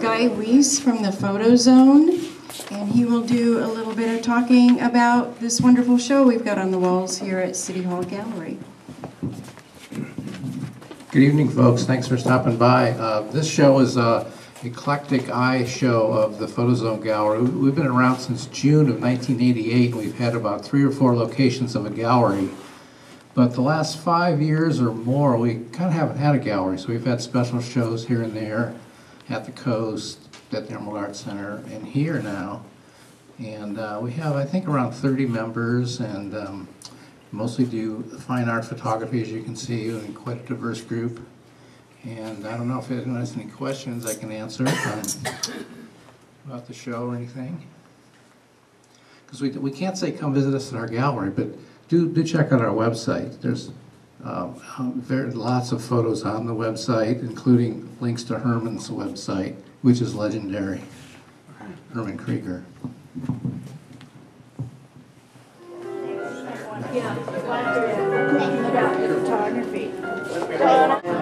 Guy Weiss from the Photo Zone, and he will do a little bit of talking about this wonderful show we've got on the walls here at City Hall Gallery. Good evening, folks. Thanks for stopping by. This show is a eclectic eye show of the Photo Zone Gallery. We've been around since June of 1988. We've had about 3 or 4 locations of a gallery. But the last 5 years or more, we kind of haven't had a gallery. So we've had special shows here and there at the Coast, at the Emerald Art Center, and here now. And we have, I think, around 30 members, and mostly do fine art photography, as you can see, and quite a diverse group. And I don't know if anyone has any questions I can answer about the show or anything. Because we can't say come visit us at our gallery, but do check out our website. There's lots of photos on the website, including links to Herman's website, which is legendary. Herman Krieger. Yeah, about photography. Yeah.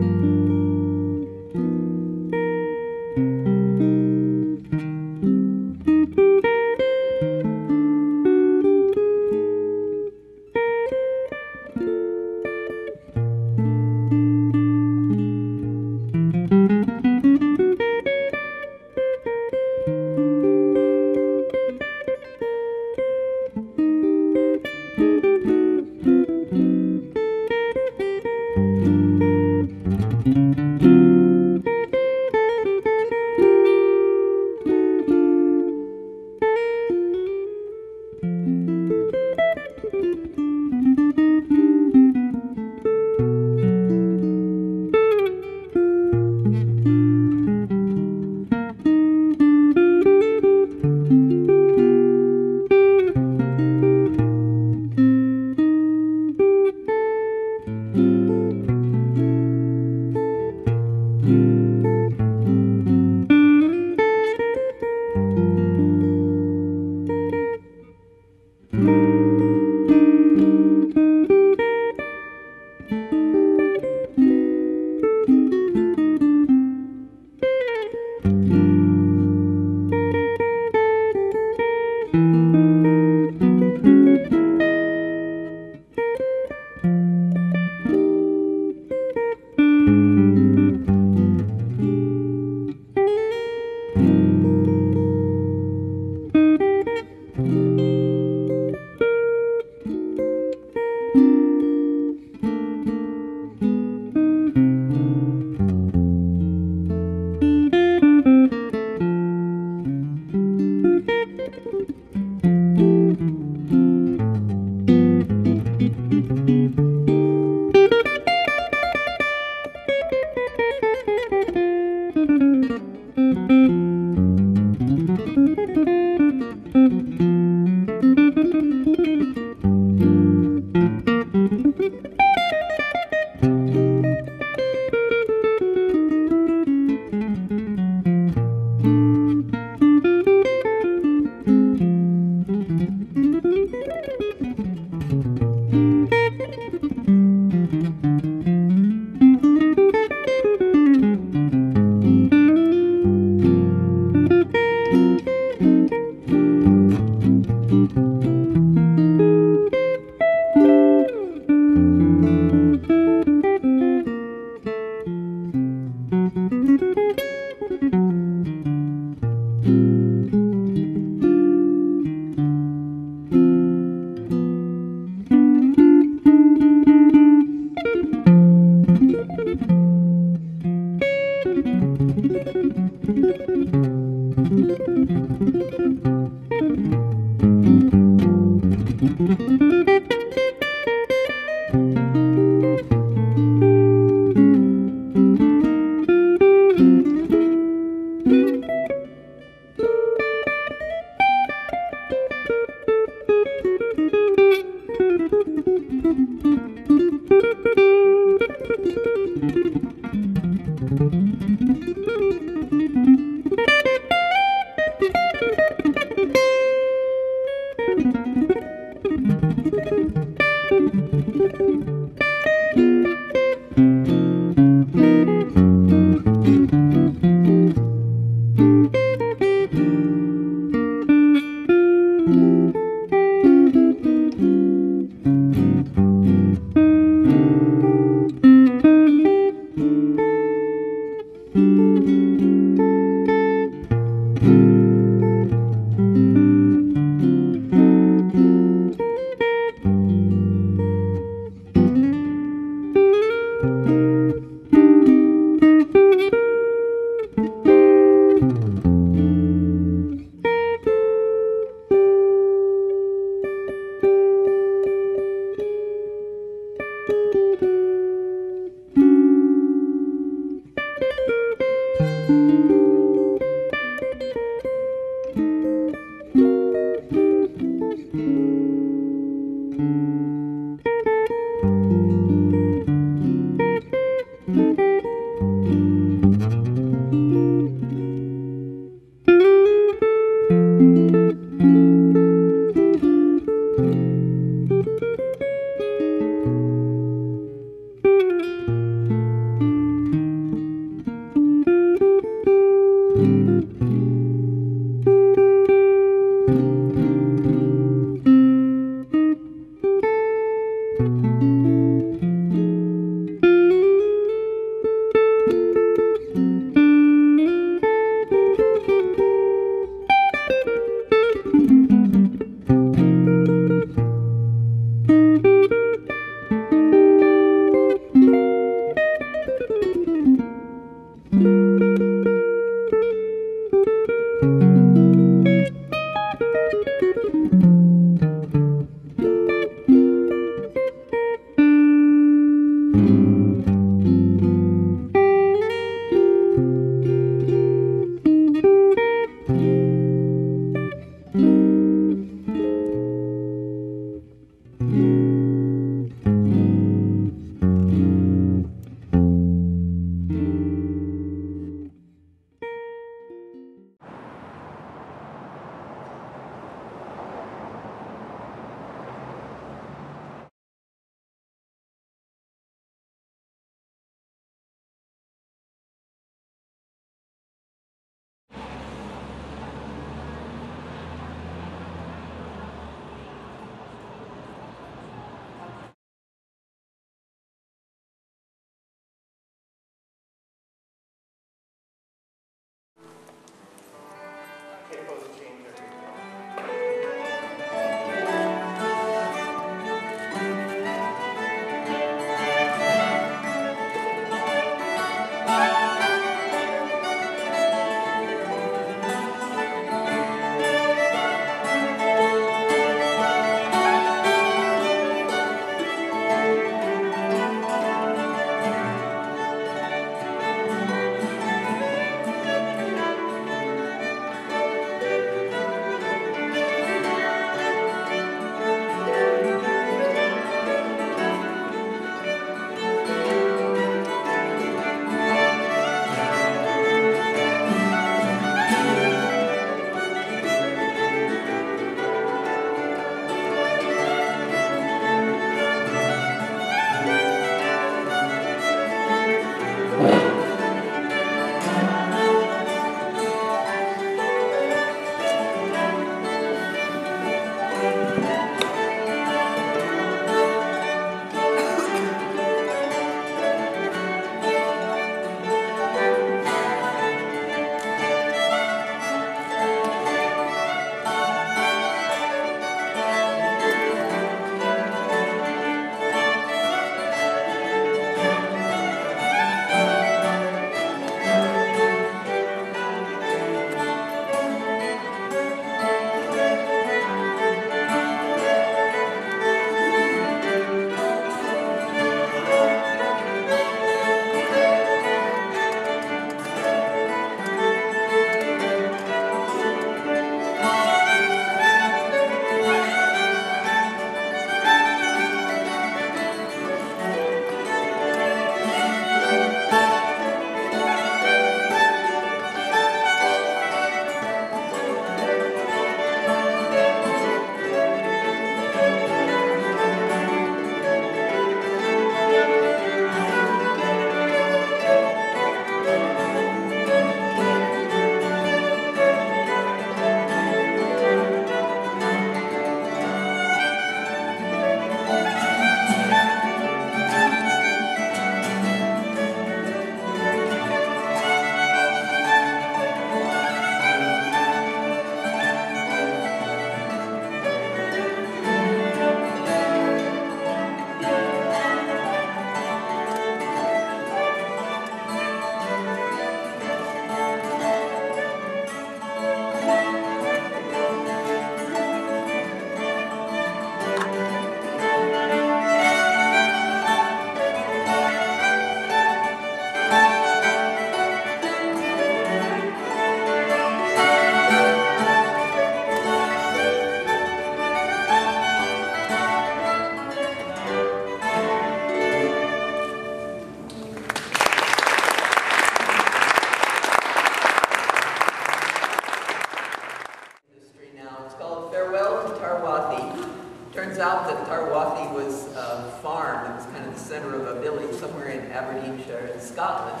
turns out that Tarwathie was a farm that was kind of the center of a village somewhere in Aberdeenshire in Scotland.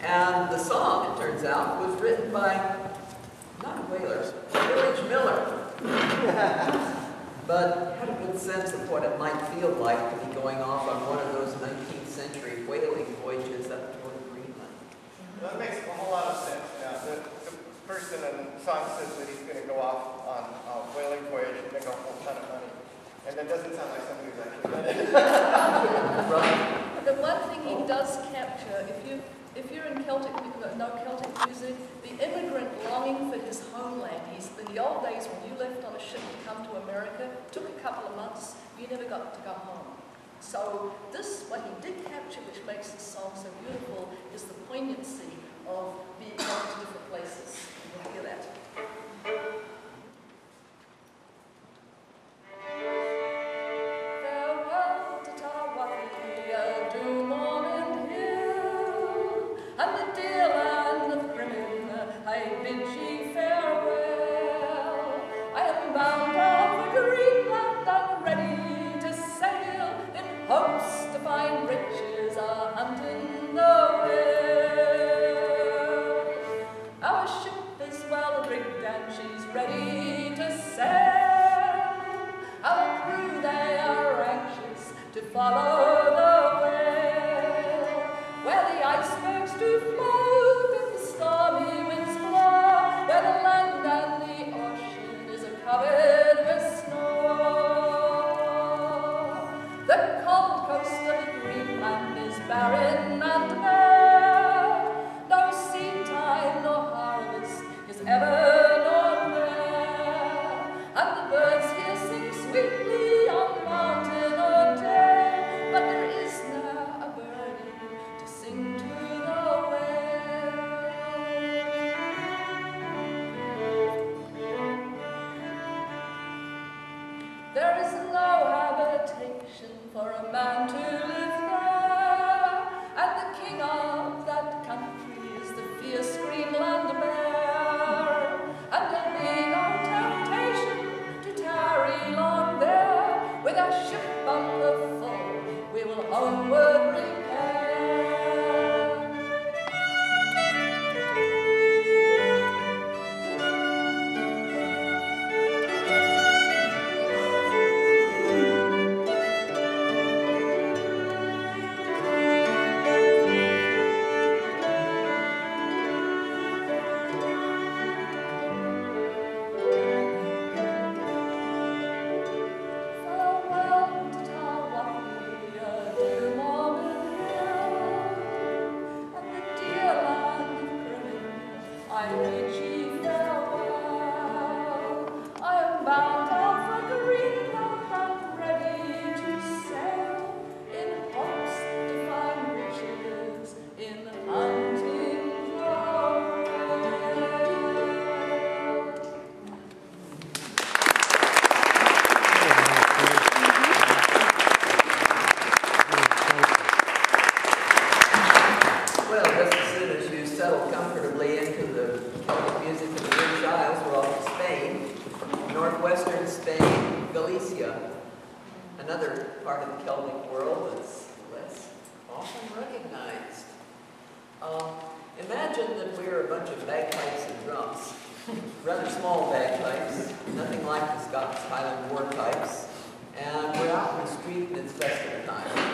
And the song, it turns out, was written by, not a whaler, a village miller. But had a good sense of what it might feel like to be going off on one of those 19th century whaling voyages up toward Greenland. Well, that makes a whole lot of sense now. The person in the song says that he's going to go off on a whaling voyage and make a whole ton of money. And that doesn't sound like somebody who's actually done it. Right. The one thing he does capture, if you're in Celtic music, the immigrant longing for his homeland. In the old days when you left on a ship to come to America, it took a couple of months, you never got to go home. So what he did capture, which makes the song so beautiful, is the poignancy of being going to different places. You'll hear that. Farewell to Tarwathie, to Mormon Hill, and the dear land of Crimmon, I bid ye farewell. I am bound over Greenland and ready to sail, in hopes to find riches a-hunting the whale. Our ship is well rigged and she's ready to sail. Our crew, they are anxious to follow the whale, where the icebergs do float and the stormy winds blow, where the land and the ocean is covered with snow. The cold coast of Greenland is barren and bare, no seed time nor harvest is ever known there, and the birds here sing sweetly on mountain or day, but there is now a birdie to sing to the whale. There is no habitation for a man to live there, and the king of that country is the fierce Greenland bear, and there'll be no temptation to tarry long there. With our ship bumper full, we will homeward repair. Farewell to Tarwathie, to Mormon Hill, and the dear land of Crimmon, I bid ye farewell. I am bound out for Greenland and ready to sail, in hopes to find riches in hunting the whale. Well, just as soon as you settle comfortably into the Celtic music of the British Isles, we're off to Spain, northwestern Spain, Galicia, another part of the Celtic world that's less often recognized. Imagine that we're a bunch of bagpipes and drums, rather small bagpipes, nothing like the Scots Highland war pipes, and we're out in the street and it's festival time.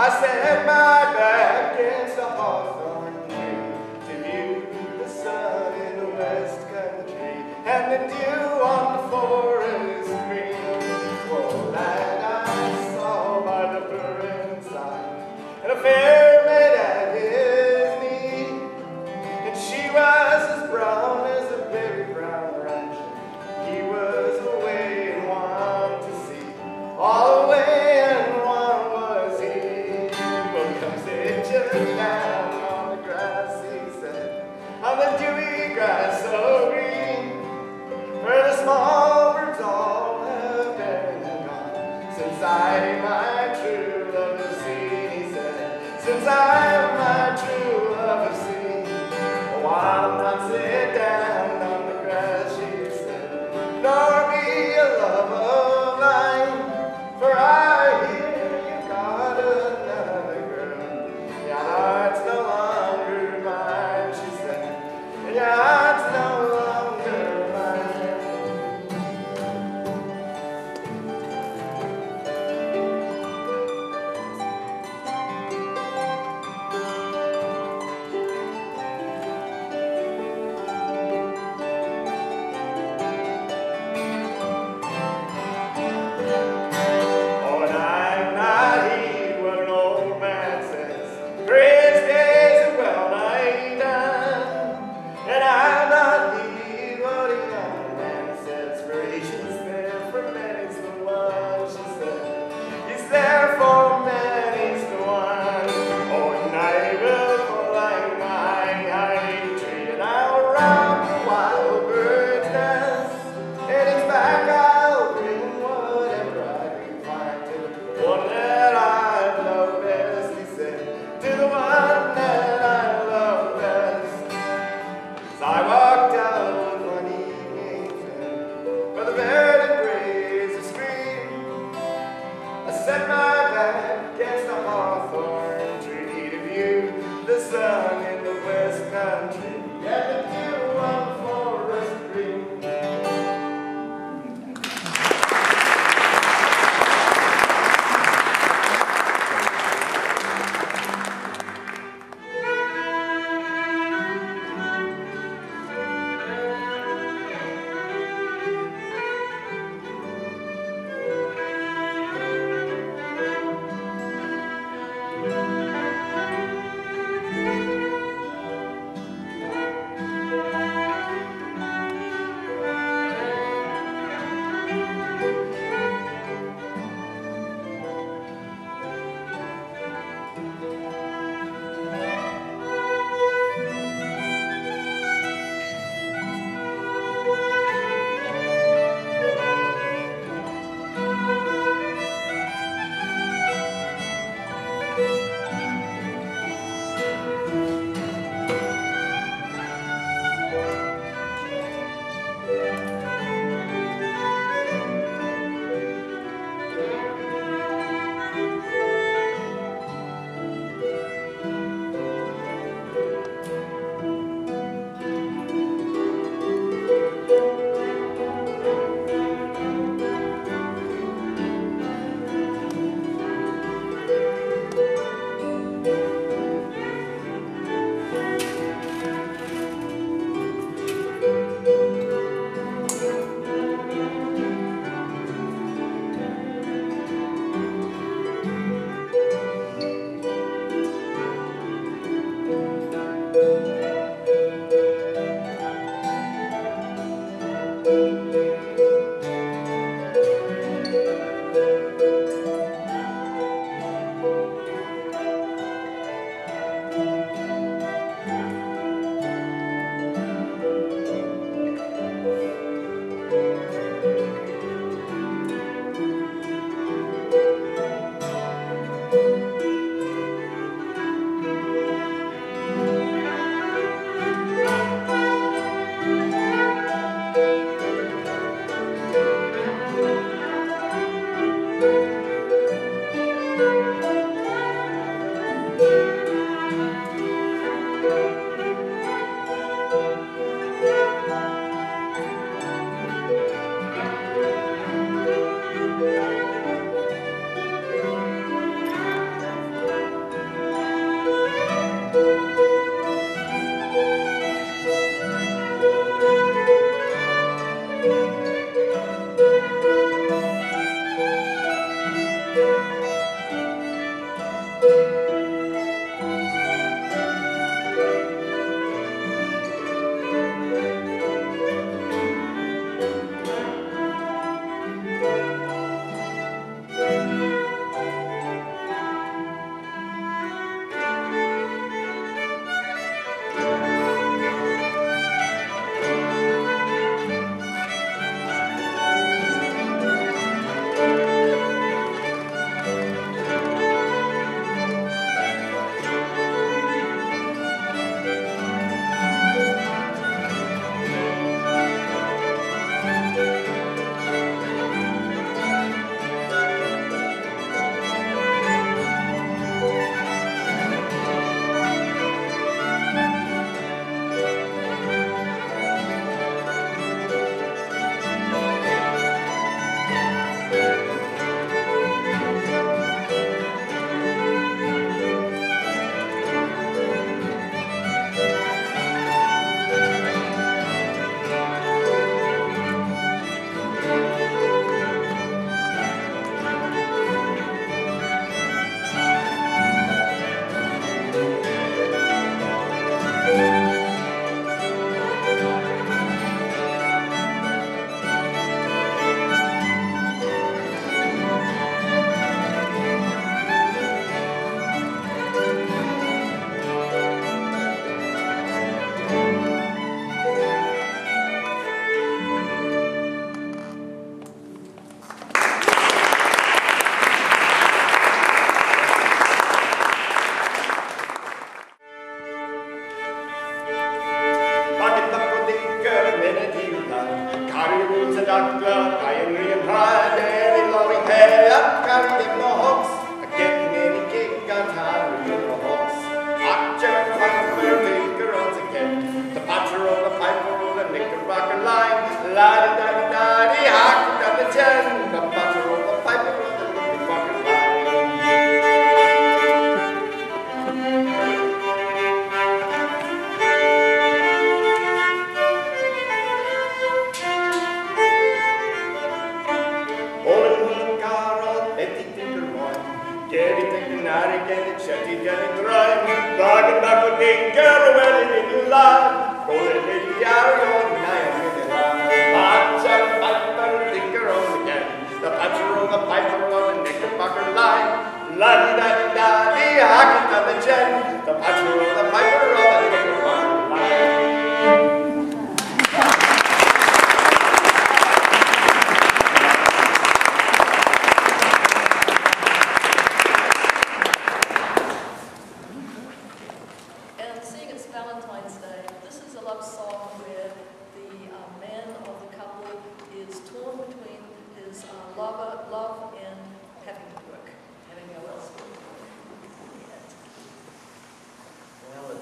I set my back against a hawthorn tree to view the sun in the west country and the dew on the forest green. Oh, that I saw by the burning sun and a fair maid at his knee, and she was as brown as a very brown ranch. He was away and one to see, all away and one was he. Well, come sit you down on the grass, he said, on the dewy grass so green, where the small birds all have been and gone, since I my true love have seen, he said, since I my true love have seen. Oh, I'll not sit down on the grass, she said, nor be a love of mine, for I hear you got another girl. Your heart's no longer mine, she said, and your heart's no longer mine. Oh, and I'm not heed what an old man says, for his days are well nigh done. And I'm not heed what a young man says, for he's there for many's the one, she said. He's there for many's the one. Oh, and I will climb my high tree, and I'll round the wild bird's nest, and its back I'll bring whatever I can find to the one that I love best, he said, to the one that I love best. As I walked down one evening by the verdant graves of spring, I set my back against a hawthorn tree to view the sun in the west country and the dew on the forest green. Getty thinking naughty, getty chatty, getty dry. Talking about what they girl, where did you lie? Go let lady out your night with the Patch up, piper, thinker on the gang. The patcher on the piper on the knickerbocker line. La-di-da-di-da-di, hockey on the jet. The patcher on the piper on the knickerbocker line. And seeing it's Valentine's Day, this is a love song where the man of the couple is torn between his love and having to work, having no else to work. Well,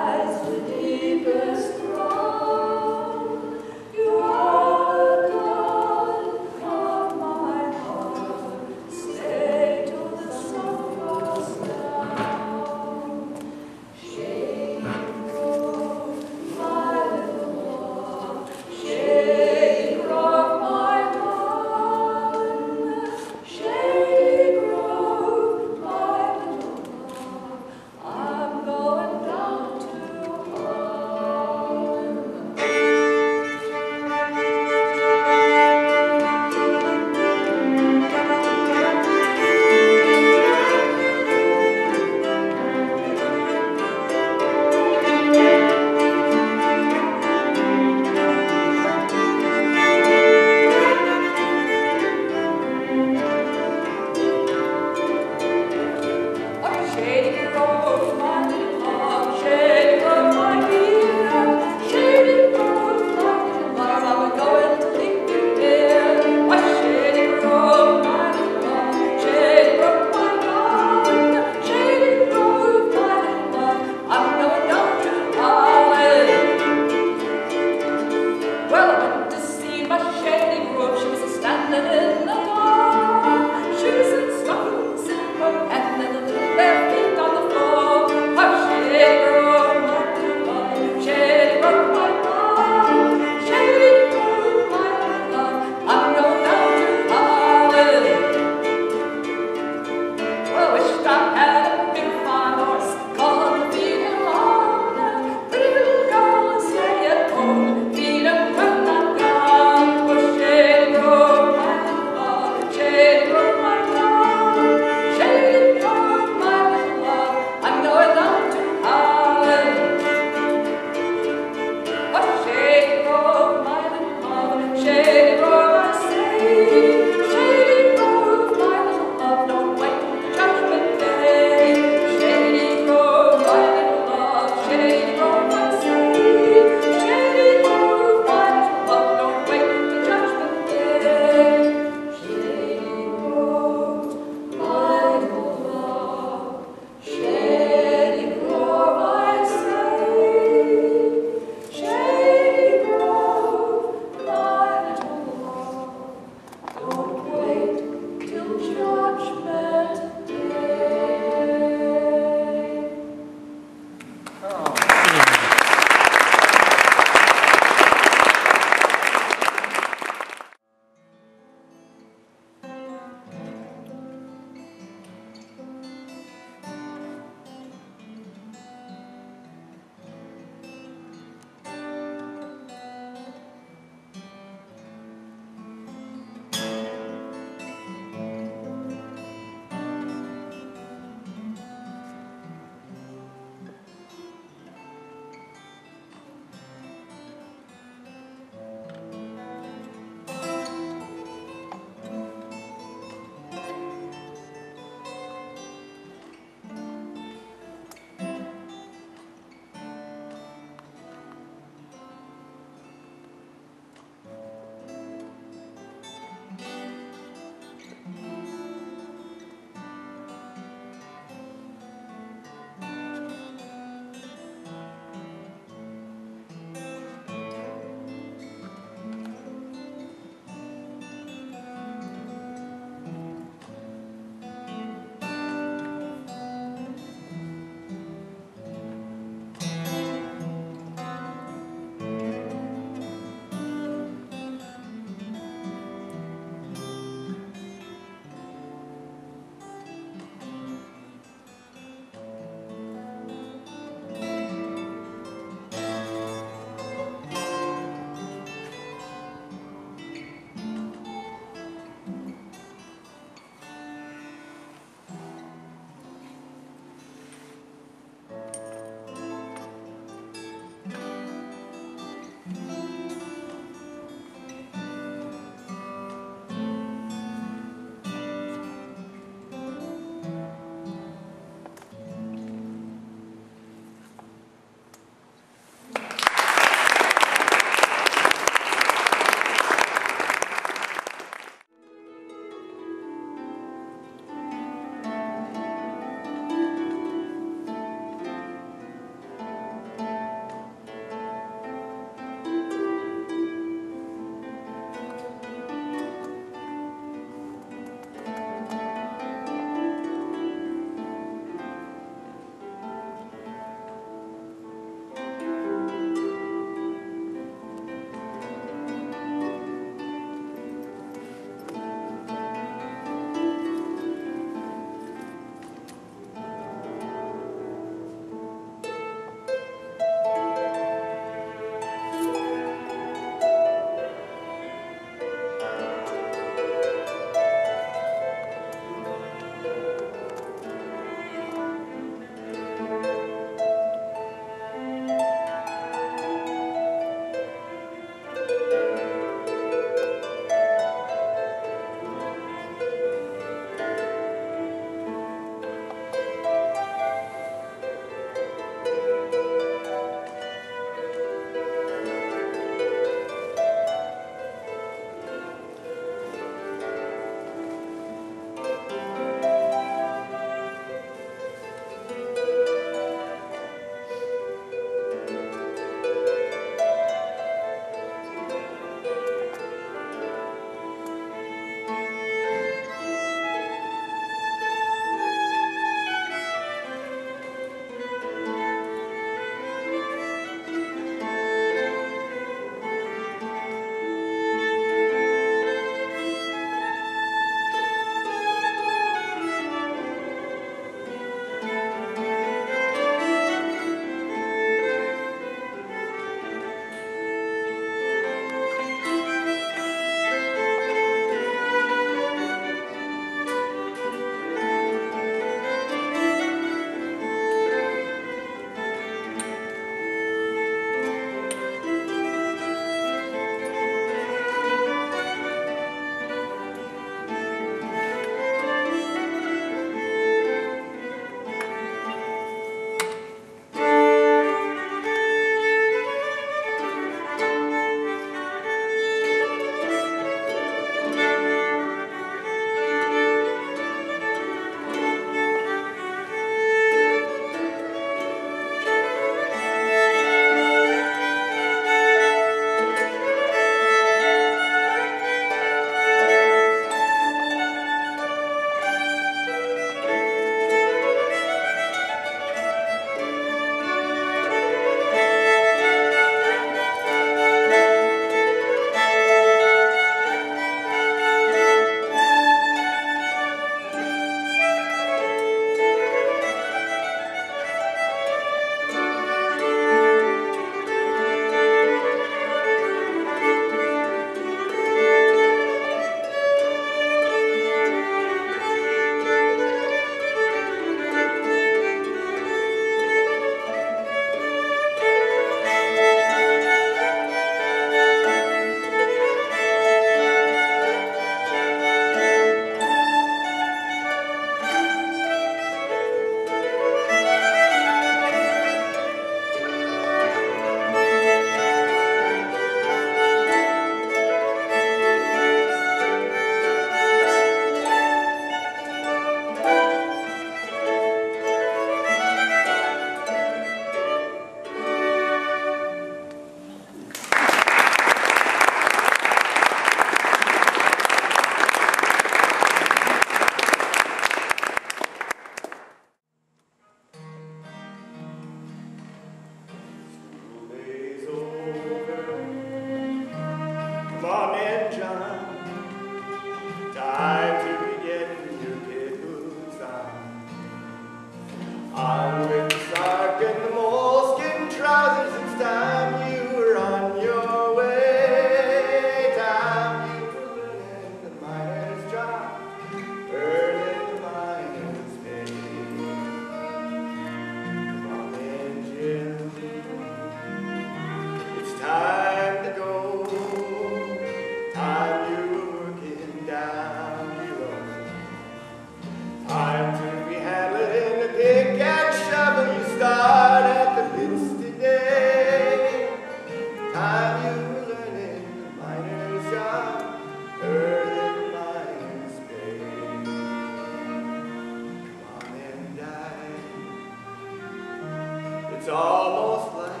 It's almost like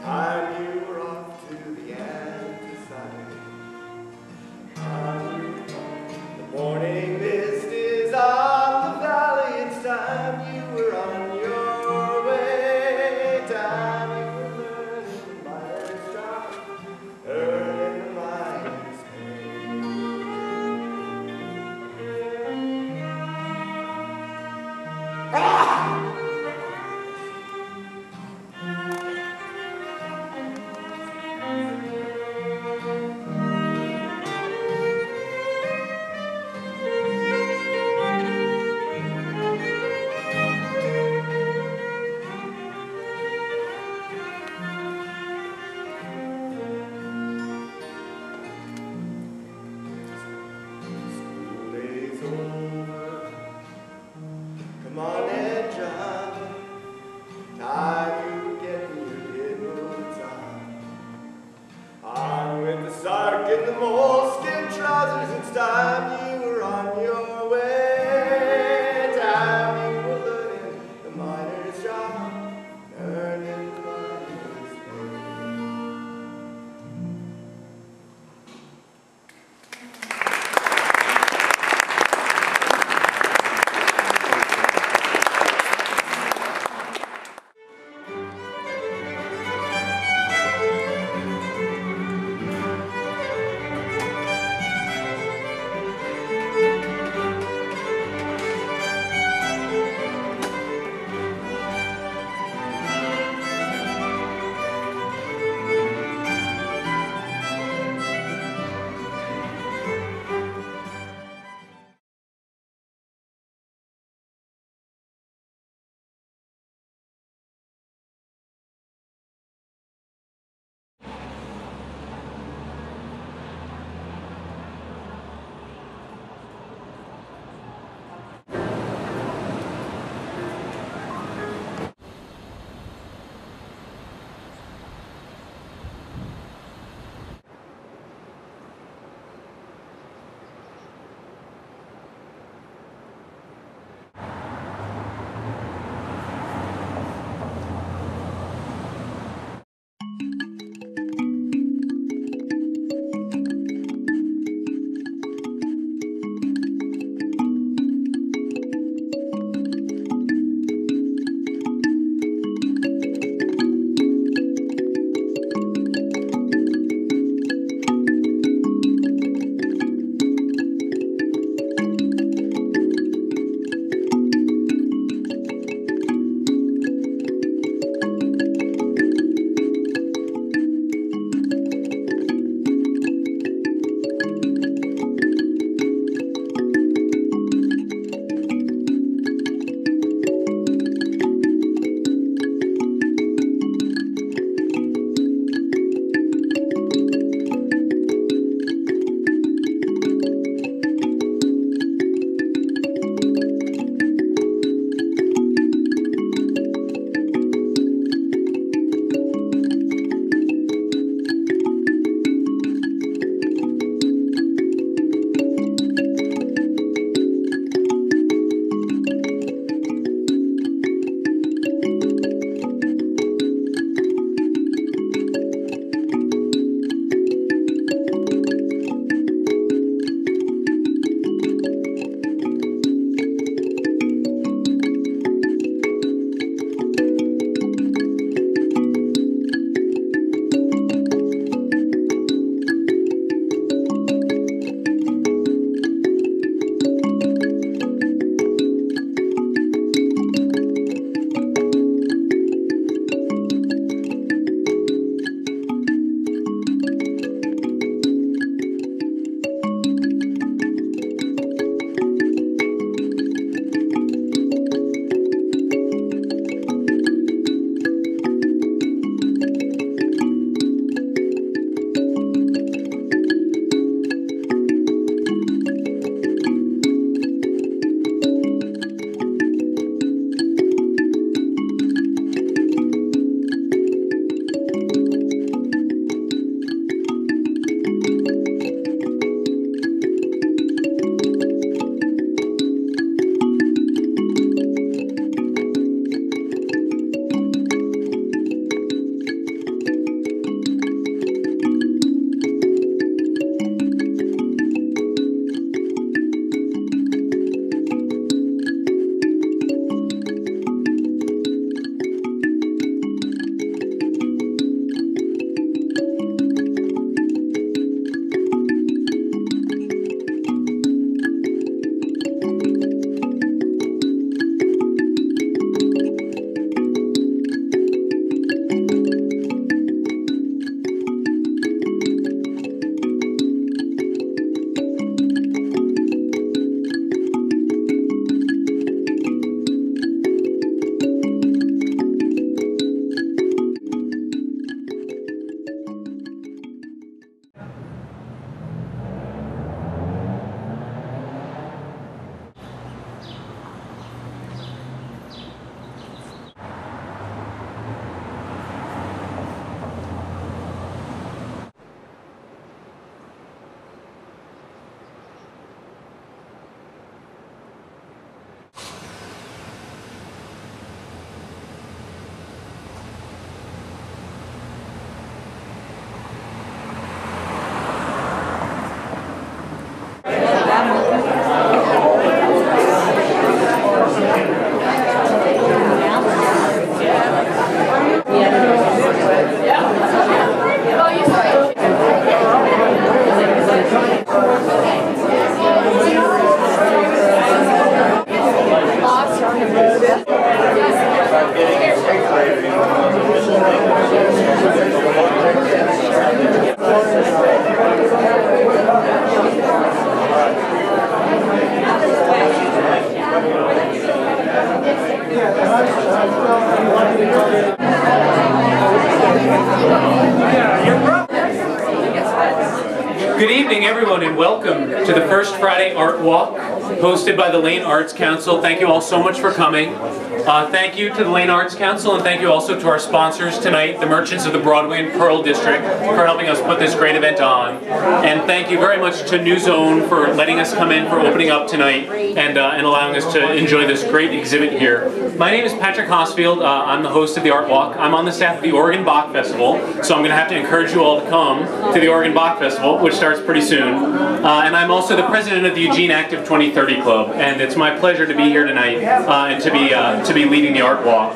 time you were off to the anti-side. The morning mist is on the valley. It's time you were on your way. Time you were learning the miner's job, earning the miner's pay. School day's over. Come on in, John. Time you getting your kid boots on with the sark and the moleskin trousers. It's time you were on your way. Time you were learning the miner's job, earning the miner's pay. Good evening, everyone, and welcome to the First Friday Art Walk, hosted by the Lane Arts Council. Thank you all so much for coming. Thank you to the Lane Arts Council, and thank you also to our sponsors tonight, the Merchants of the Broadway and Pearl District, for helping us put this great event on. And thank you very much to New Zone for letting us come in, for opening up tonight, and allowing us to enjoy this great exhibit here. My name is Patrick Hosfield. I'm the host of the Art Walk. I'm on the staff of the Oregon Bach Festival, so I'm going to have to encourage you all to come to the Oregon Bach Festival, which starts pretty soon. And I'm also the president of the Eugene Active 2030 Club, and it's my pleasure to be here tonight and to be leading the Art Walk.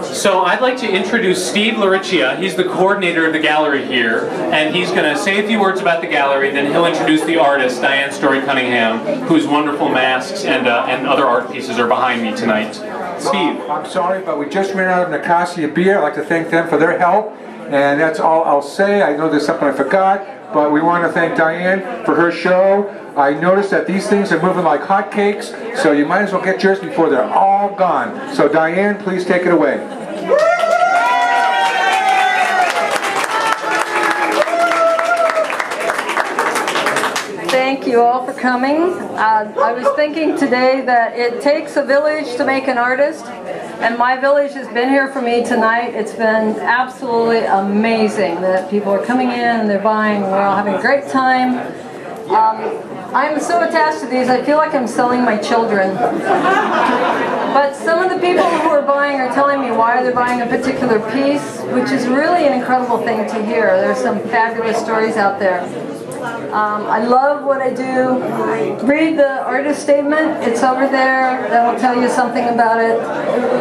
So I'd like to introduce Steve Laricchia. He's the coordinator of the gallery here, and he's going to say a few words about the gallery, then he'll introduce the artist, Diane Story Cunningham, whose wonderful masks and other art pieces are behind me tonight. Steve. I'm sorry, but we just ran out of Nicasia beer. I'd like to thank them for their help, and that's all I'll say. I know there's something I forgot, but we want to thank Diane for her show. I noticed that these things are moving like hotcakes, so you might as well get yours before they're all gone. So Diane, please take it away. Thank you all for coming. I was thinking today that it takes a village to make an artist, and my village has been here for me tonight. It's been absolutely amazing that people are coming in and they're buying. We're all having a great time. I'm so attached to these, I feel like I'm selling my children. But some of the people who are buying are telling me why they're buying a particular piece, which is really an incredible thing to hear. There's some fabulous stories out there. I love what I do. Read the artist statement. It's over there. That'll tell you something about it.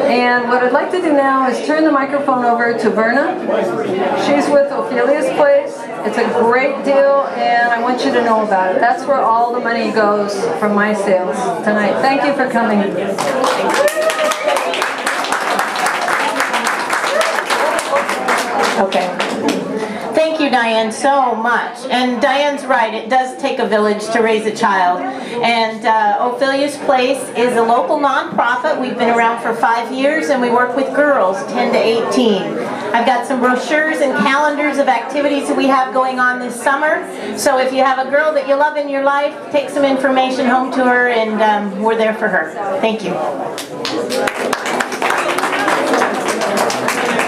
And what I'd like to do now is turn the microphone over to Verna. She's with Ophelia's Place. It's a great deal, and I want you to know about it. That's where all the money goes from my sales tonight. Thank you for coming. Okay. Thank you, Diane, so much. And Diane's right, it does take a village to raise a child. And Ophelia's Place is a local nonprofit. We've been around for 5 years, and we work with girls 10 to 18. I've got some brochures and calendars of activities that we have going on this summer. So if you have a girl that you love in your life, take some information home to her, and we're there for her. Thank you.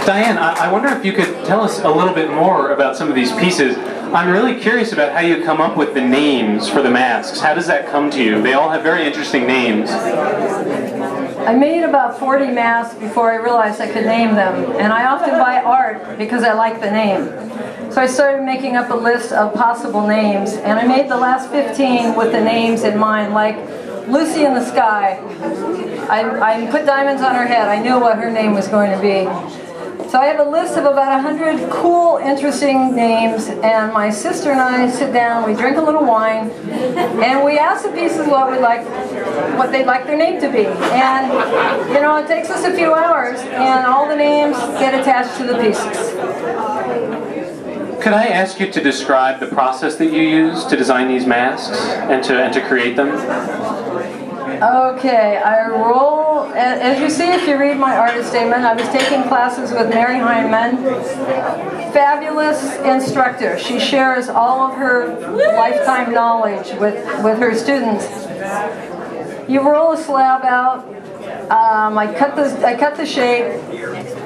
Diane, I wonder if you could tell us a little bit more about some of these pieces. I'm really curious about how you come up with the names for the masks. How does that come to you? They all have very interesting names. I made about 40 masks before I realized I could name them, and I often buy art because I like the name. So I started making up a list of possible names, and I made the last 15 with the names in mind, like Lucy in the Sky. I put diamonds on her head. I knew what her name was going to be. So I have a list of about 100 cool, interesting names, and my sister and I sit down, we drink a little wine, and we ask the pieces what they'd like their name to be. And, you know, it takes us a few hours, and all the names get attached to the pieces. Could I ask you to describe the process that you use to design these masks and to create them? Okay, I roll, as you see if you read my artist statement, I was taking classes with Mary Heinemann, fabulous instructor. She shares all of her lifetime knowledge with her students. You roll a slab out, I cut the shape,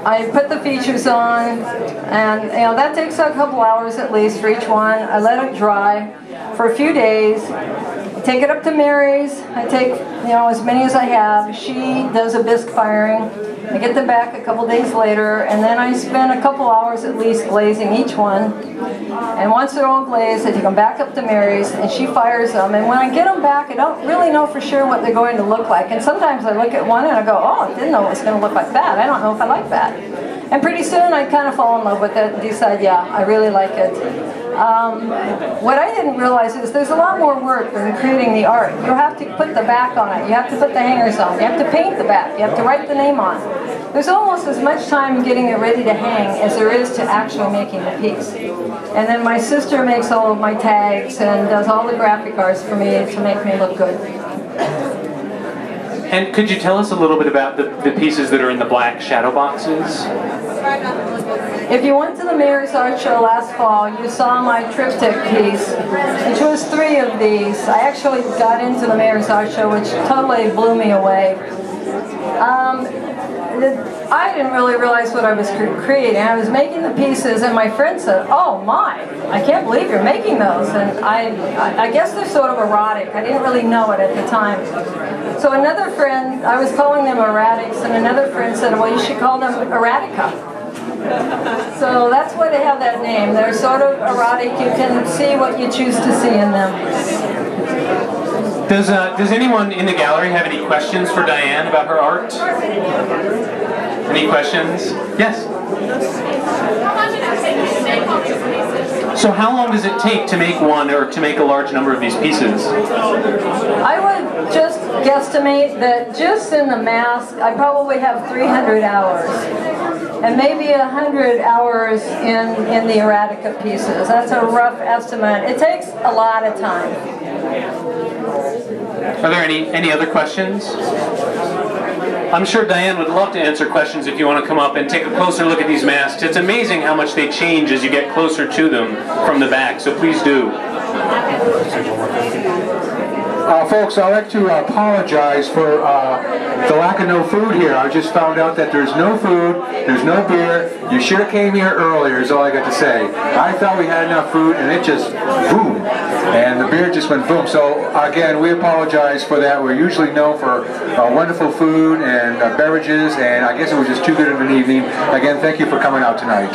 I put the features on, and you know that takes a couple hours at least for each one. I let it dry for a few days. I take it up to Mary's. I take, you know, as many as I have. She does a bisque firing. I get them back a couple days later, and then I spend a couple hours at least glazing each one. And once they're all glazed, I take them back up to Mary's, and she fires them. And when I get them back, I don't really know for sure what they're going to look like. And sometimes I look at one and I go, oh, I didn't know it was going to look like that. I don't know if I like that. And pretty soon I kind of fall in love with it and decide, yeah, I really like it. What I didn't realize is there's a lot more work than creating the art. You have to put the back on it. You have to put the hangers on. You have to paint the back. You have to write the name on. There's almost as much time getting it ready to hang as there is to actually making the piece. And then my sister makes all of my tags and does all the graphic arts for me to make me look good. And could you tell us a little bit about the pieces that are in the black shadow boxes? If you went to the Mayor's Art Show last fall, you saw my triptych piece, which was 3 of these. I actually got into the Mayor's Art Show, which totally blew me away. I didn't really realize what I was creating. I was making the pieces, and my friend said, "Oh my, I can't believe you're making those." And I guess they're sort of erotic. I didn't really know it at the time. So another friend, I was calling them erratics, and another friend said, "Well, you should call them erotica." So that's why they have that name. They're sort of erotic. You can see what you choose to see in them. Does anyone in the gallery have any questions for Diane about her art? Any questions? Yes? How long did it take you to make all these pieces? So how long does it take to make one or to make a large number of these pieces? I would just guesstimate that just in the mask, I probably have 300 hours. And maybe 100 hours in the erotica pieces. That's a rough estimate. It takes a lot of time. Are there any other questions? I'm sure Diane would love to answer questions if you want to come up and take a closer look at these masks. It's amazing how much they change as you get closer to them from the back, so please do. Folks, I'd like to apologize for the lack of no food here. I just found out that there's no food, there's no beer. You should have came here earlier is all I got to say. I thought we had enough food and it just boom. And the beer just went boom. So again, we apologize for that. We're usually known for wonderful food and beverages, and I guess it was just too good of an evening. Again, thank you for coming out tonight.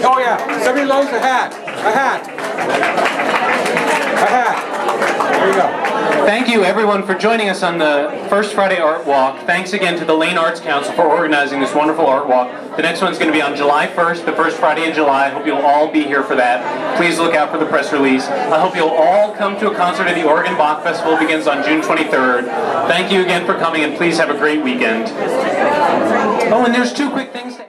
Oh yeah, somebody loves a hat. A hat. A hat. There you go. Thank you everyone for joining us on the First Friday Art Walk. Thanks again to the Lane Arts Council for organizing this wonderful art walk. The next one's going to be on July 1st, the first Friday in July. I hope you'll all be here for that. Please look out for the press release. I hope you'll all come to a concert at the Oregon Bach Festival. It begins on June 23rd. Thank you again for coming, and please have a great weekend. Oh, and there's 2 quick things to